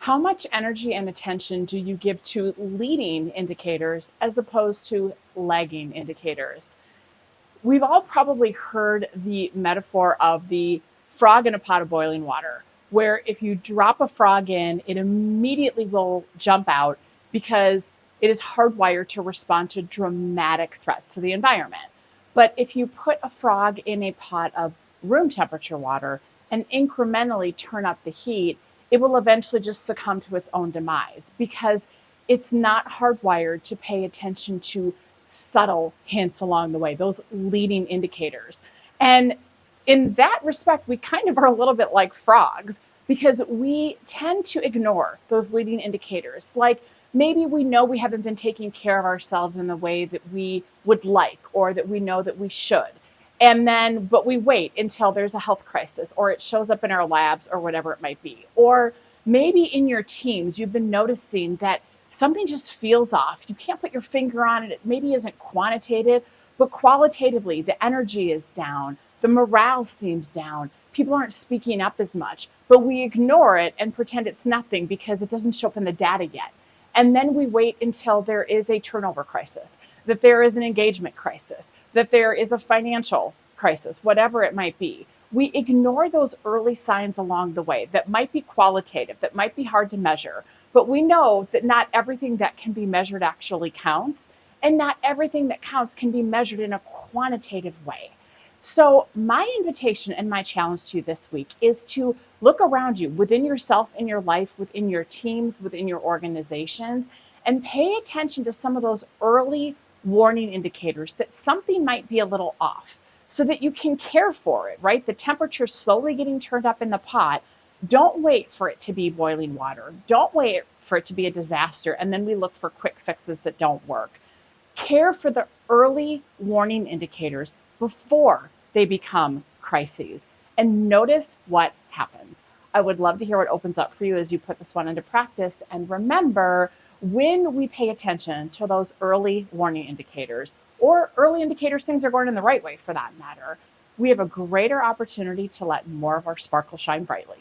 How much energy and attention do you give to leading indicators as opposed to lagging indicators? We've all probably heard the metaphor of the frog in a pot of boiling water, where if you drop a frog in, it immediately will jump out because it is hardwired to respond to dramatic threats to the environment. But if you put a frog in a pot of room temperature water and incrementally turn up the heat, it will eventually just succumb to its own demise because it's not hardwired to pay attention to subtle hints along the way, those leading indicators. And in that respect, we kind of are a little bit like frogs because we tend to ignore those leading indicators. Like maybe we know we haven't been taking care of ourselves in the way that we would like or that we know that we should. But we wait until there's a health crisis or it shows up in our labs or whatever it might be. Or maybe in your teams, you've been noticing that something just feels off. You can't put your finger on it. It maybe isn't quantitative, but qualitatively, the energy is down. The morale seems down. People aren't speaking up as much, but we ignore it and pretend it's nothing because it doesn't show up in the data yet. And then we wait until there is a turnover crisis, that there is an engagement crisis, that there is a financial crisis, whatever it might be. We ignore those early signs along the way that might be qualitative, that might be hard to measure, but we know that not everything that can be measured actually counts, and not everything that counts can be measured in a quantitative way. So my invitation and my challenge to you this week is to look around you, within yourself, in your life, within your teams, within your organizations, and pay attention to some of those early warning indicators that something might be a little off so that you can care for it, right? The temperature slowly getting turned up in the pot. Don't wait for it to be boiling water. Don't wait for it to be a disaster. And then we look for quick fixes that don't work. Care for the early warning indicators before they become crises and notice what happens. I would love to hear what opens up for you as you put this one into practice. And remember, when we pay attention to those early warning indicators, or early indicators things are going in the right way for that matter, we have a greater opportunity to let more of our sparkle shine brightly.